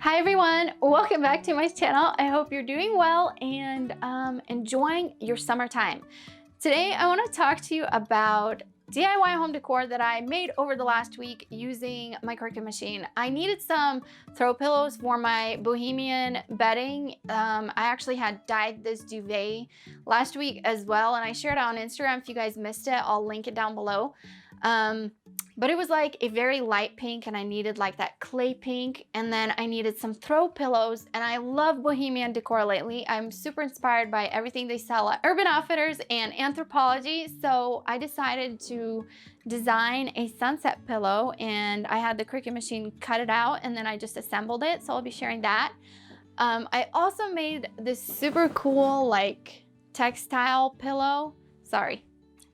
Hi everyone, welcome back to my channel. I hope you're doing well and enjoying your summertime. Today I want to talk to you about DIY home decor that I made over the last week using my Cricut machine. I needed some throw pillows for my bohemian bedding. I actually had dyed this duvet last week as well, and I shared it on Instagram. If you guys missed it, I'll link it down below. But it was like a very light pink, and I needed like that clay pink, and then I needed some throw pillows. And I love bohemian decor lately. I'm super inspired by everything they sell at Urban Outfitters and Anthropologie, so I decided to design a sunset pillow, and I had the Cricut machine cut it out, and then I just assembled it, so I'll be sharing that. I also made this super cool like textile pillow. Sorry,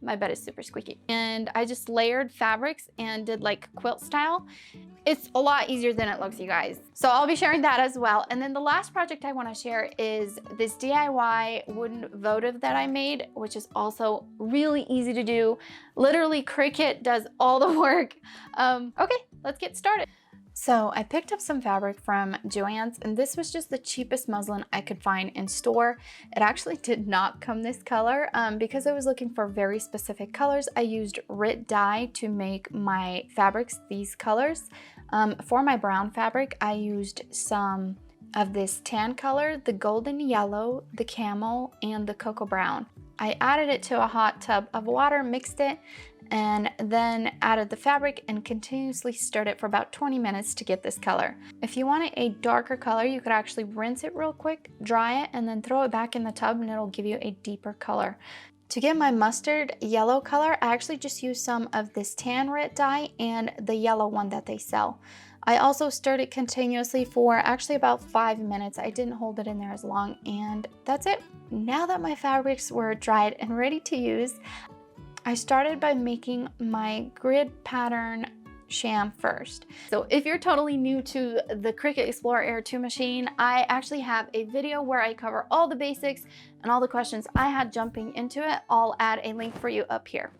my bed is super squeaky. And I just layered fabrics and did like quilt style. It's a lot easier than it looks, you guys. So I'll be sharing that as well. And then the last project I want to share is this DIY wooden votive that I made, which is also really easy to do. Literally Cricut does all the work. Okay, let's get started. So I picked up some fabric from Joann's, and this was just the cheapest muslin I could find in store. It actually did not come this color. Because I was looking for very specific colors, I used RIT dye to make my fabrics these colors. For my brown fabric, I used some of this tan color, the golden yellow, the camel, and the cocoa brown. I added it to a hot tub of water, mixed it, and then added the fabric and continuously stirred it for about 20 minutes to get this color. If you wanted a darker color, you could actually rinse it real quick, dry it, and then throw it back in the tub, and it'll give you a deeper color. To get my mustard yellow color, I actually just used some of this tan RIT dye and the yellow one that they sell. I also stirred it continuously for actually about 5 minutes. I didn't hold it in there as long, and that's it. Now that my fabrics were dried and ready to use, I started by making my grid pattern sham first. So if you're totally new to the Cricut Explorer Air 2 machine, I actually have a video where I cover all the basics and all the questions I had jumping into it. I'll add a link for you up here.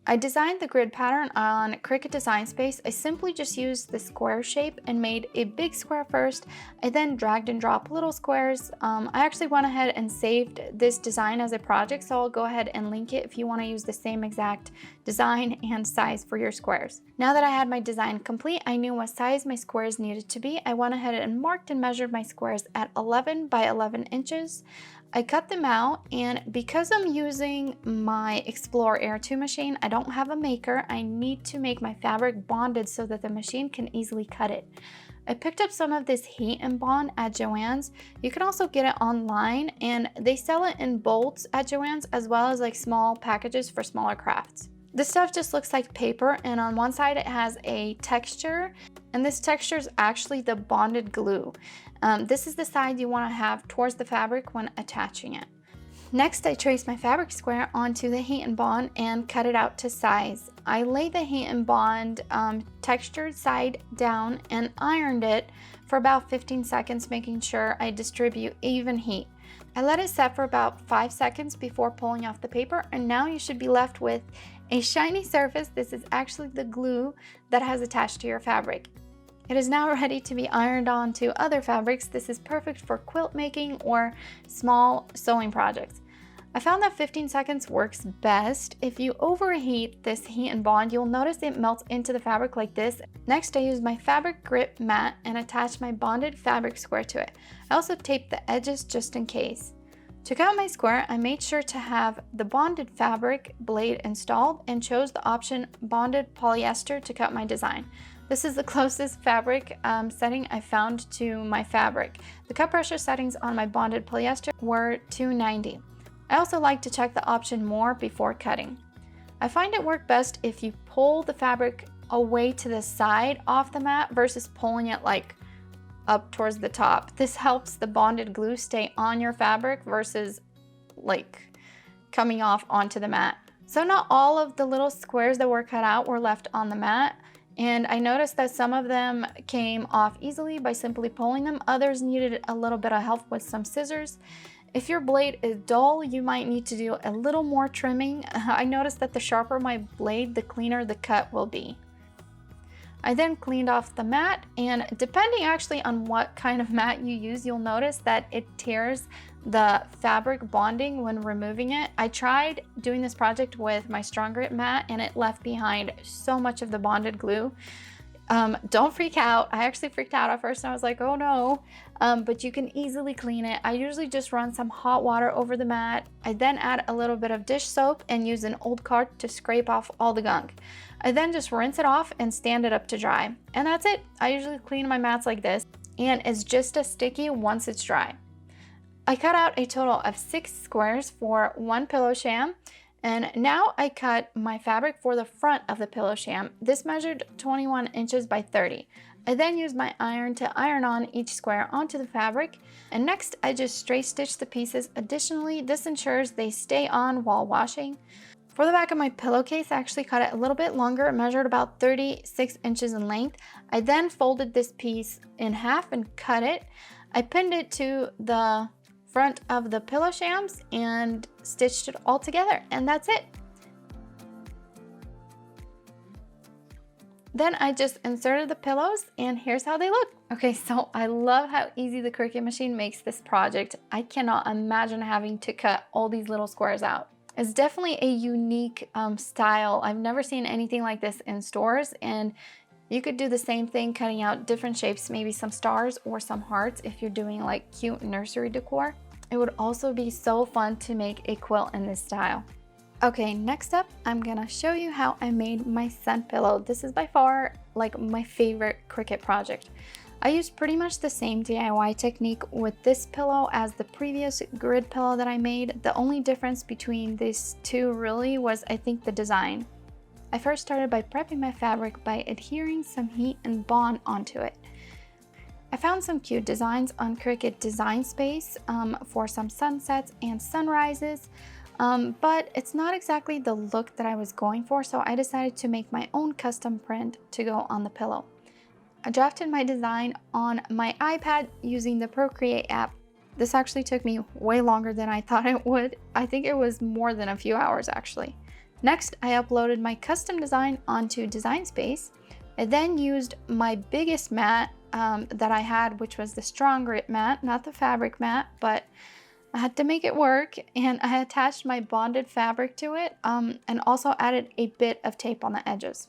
I designed the grid pattern on Cricut Design Space. I simply just used the square shape and made a big square first. I then dragged and dropped little squares. I actually went ahead and saved this design as a project, so I'll go ahead and link it if you want to use the same exact design and size for your squares. Now that I had my design complete, I knew what size my squares needed to be. I went ahead and marked and measured my squares at 11 by 11 inches. I cut them out, and because I'm using my Explorer Air 2 machine, I don't have a maker. I need to make my fabric bonded so that the machine can easily cut it. I picked up some of this heat and bond at Joann's. You can also get it online, and they sell it in bolts at Joann's as well as like small packages for smaller crafts. This stuff just looks like paper, and on one side it has a texture, and this texture is actually the bonded glue. This is the side you want to have towards the fabric when attaching it. Next, I traced my fabric square onto the heat and bond and cut it out to size. I laid the heat and bond textured side down and ironed it for about 15 seconds, making sure I distribute even heat. I let it set for about 5 seconds before pulling off the paper, and now you should be left with a shiny surface. This is actually the glue that has attached to your fabric. It is now ready to be ironed onto other fabrics. This is perfect for quilt making or small sewing projects. I found that 15 seconds works best. If you overheat this heat and bond, you'll notice it melts into the fabric like this. Next, I used my fabric grip mat and attached my bonded fabric square to it. I also taped the edges just in case. To cut my square, I made sure to have the bonded fabric blade installed and chose the option bonded polyester to cut my design. This is the closest fabric setting I found to my fabric. The cut pressure settings on my bonded polyester were 290. I also like to check the option more before cutting. I find it work best if you pull the fabric away to the side off the mat versus pulling it like up towards the top. This helps the bonded glue stay on your fabric versus like coming off onto the mat. So not all of the little squares that were cut out were left on the mat, and I noticed that some of them came off easily by simply pulling them. Others needed a little bit of help with some scissors. If your blade is dull, you might need to do a little more trimming. I noticed that the sharper my blade, the cleaner the cut will be. I then cleaned off the mat, and depending actually on what kind of mat you use, you'll notice that it tears the fabric bonding when removing it. I tried doing this project with my strong grit mat and it left behind so much of the bonded glue. Don't freak out. I actually freaked out at first and I was like, oh no, but you can easily clean it. I usually just run some hot water over the mat. I then add a little bit of dish soap and use an old card to scrape off all the gunk. I then just rinse it off and stand it up to dry. And that's it. I usually clean my mats like this, and it's just as sticky once it's dry. I cut out a total of 6 squares for 1 pillow sham, and now I cut my fabric for the front of the pillow sham. This measured 21 inches by 30. I then used my iron to iron on each square onto the fabric, and next I just straight stitch the pieces. Additionally, this ensures they stay on while washing. For the back of my pillowcase, I actually cut it a little bit longer. It measured about 36 inches in length. I then folded this piece in half and cut it. I pinned it to the front of the pillow shams and stitched it all together, and that's it. Then I just inserted the pillows, and here's how they look. Okay, so I love how easy the Cricut machine makes this project. I cannot imagine having to cut all these little squares out. It's definitely a unique style. I've never seen anything like this in stores, and you could do the same thing, cutting out different shapes, maybe some stars or some hearts if you're doing like cute nursery decor. It would also be so fun to make a quilt in this style. Okay, next up, I'm gonna show you how I made my sun pillow. This is by far like my favorite Cricut project. I used pretty much the same DIY technique with this pillow as the previous grid pillow that I made. The only difference between these two really was, I think, the design. I first started by prepping my fabric by adhering some heat and bond onto it. I found some cute designs on Cricut Design Space for some sunsets and sunrises, but it's not exactly the look that I was going for, so I decided to make my own custom print to go on the pillow. I drafted my design on my iPad using the Procreate app. This actually took me way longer than I thought it would. I think it was more than a few hours actually. Next, I uploaded my custom design onto Design Space. I then used my biggest mat that I had, which was the strong grit mat, not the fabric mat, but I had to make it work, and I attached my bonded fabric to it and also added a bit of tape on the edges.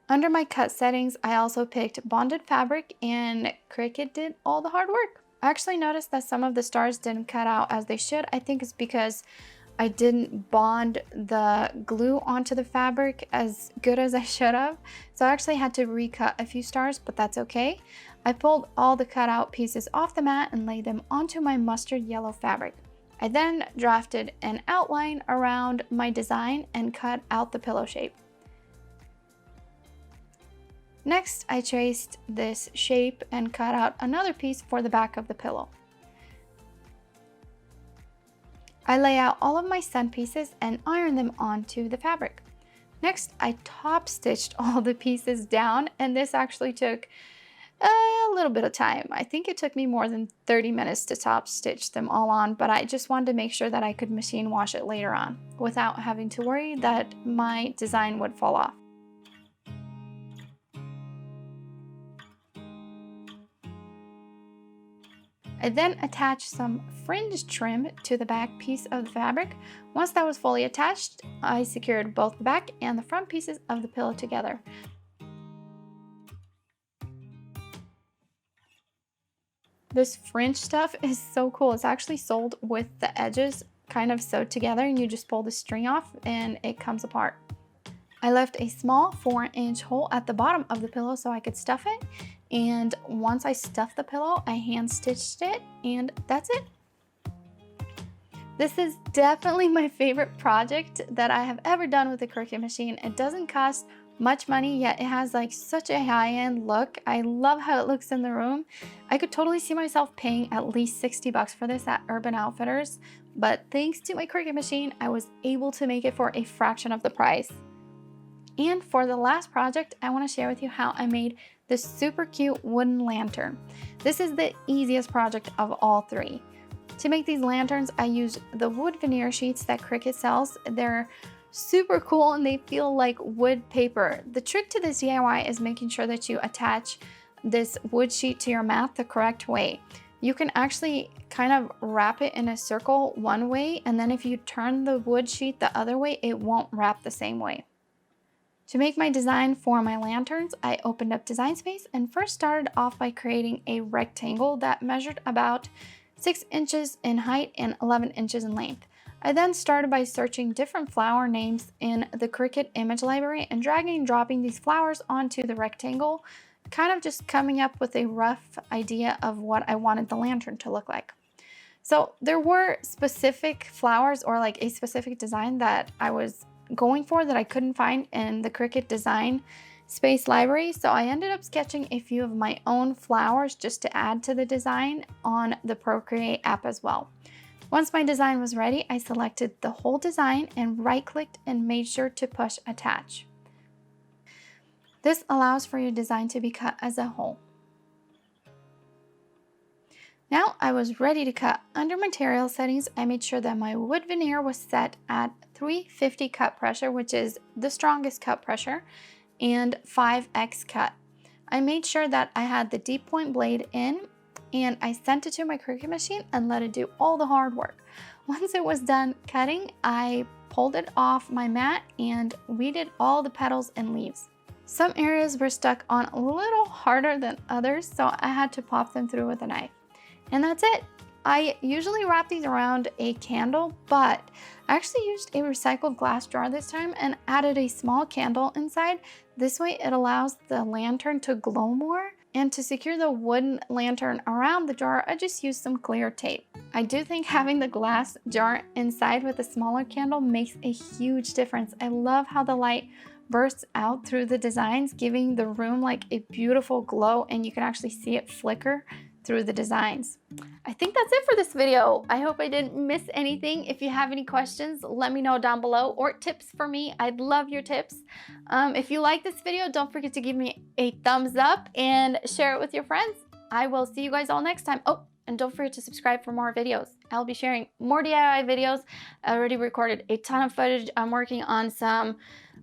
Under my cut settings, I also picked bonded fabric, and Cricut did all the hard work. I actually noticed that some of the stars didn't cut out as they should. I think it's because I didn't bond the glue onto the fabric as good as I should have. So I actually had to recut a few stars, but that's okay. I pulled all the cutout pieces off the mat and laid them onto my mustard yellow fabric. I then drafted an outline around my design and cut out the pillow shape. Next, I traced this shape and cut out another piece for the back of the pillow. I lay out all of my sun pieces and iron them onto the fabric. Next, I top stitched all the pieces down, and this actually took a little bit of time. I think it took me more than 30 minutes to top stitch them all on, but I just wanted to make sure that I could machine wash it later on without having to worry that my design would fall off. I then attached some fringe trim to the back piece of the fabric. Once that was fully attached, I secured both the back and the front pieces of the pillow together. This fringe stuff is so cool. It's actually sold with the edges kind of sewed together, and you just pull the string off and it comes apart. I left a small 4-inch hole at the bottom of the pillow so I could stuff it. And once I stuffed the pillow, I hand stitched it, and that's it. This is definitely my favorite project that I have ever done with the Cricut machine. It doesn't cost much money, yet it has like such a high-end look. I love how it looks in the room. I could totally see myself paying at least 60 bucks for this at Urban Outfitters, but thanks to my Cricut machine, I was able to make it for a fraction of the price. And for the last project, I want to share with you how I made this super cute wooden lantern. This is the easiest project of all three. To make these lanterns, I used the wood veneer sheets that Cricut sells. They're super cool and they feel like wood paper. The trick to this DIY is making sure that you attach this wood sheet to your mat the correct way. You can actually kind of wrap it in a circle one way, and then if you turn the wood sheet the other way, it won't wrap the same way. To make my design for my lanterns, I opened up Design Space and first started off by creating a rectangle that measured about 6 inches in height and 11 inches in length. I then started by searching different flower names in the Cricut image library and dragging and dropping these flowers onto the rectangle, kind of just coming up with a rough idea of what I wanted the lantern to look like. So there were specific flowers or like a specific design that I was going for that I couldn't find in the Cricut Design Space library, so I ended up sketching a few of my own flowers just to add to the design on the Procreate app as well. Once my design was ready, I selected the whole design and right-clicked and made sure to push attach. This allows for your design to be cut as a whole. Now I was ready to cut. Under material settings, I made sure that my wood veneer was set at 350 cut pressure, which is the strongest cut pressure, and 5x cut. I made sure that I had the deep point blade in, and I sent it to my Cricut machine and let it do all the hard work. Once it was done cutting, I pulled it off my mat and weeded all the petals and leaves. Some areas were stuck on a little harder than others, so I had to pop them through with a knife. And that's it. I usually wrap these around a candle, but I actually used a recycled glass jar this time and added a small candle inside. This way it allows the lantern to glow more. And to secure the wooden lantern around the jar, I just used some clear tape. I do think having the glass jar inside with a smaller candle makes a huge difference. I love how the light bursts out through the designs, giving the room like a beautiful glow, and you can actually see it flicker through the designs. I think that's it for this video. I hope I didn't miss anything. If you have any questions, let me know down below, or tips for me. I'd love your tips. If you like this video, don't forget to give me a thumbs up and share it with your friends. I will see you guys all next time. Oh, and don't forget to subscribe for more videos. I'll be sharing more DIY videos. I already recorded a ton of footage. I'm working on some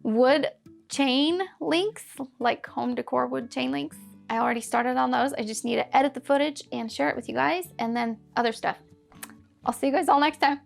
wood chain links, like home decor wood chain links. I already started on those. I just need to edit the footage and share it with you guys, and then other stuff. I'll see you guys all next time.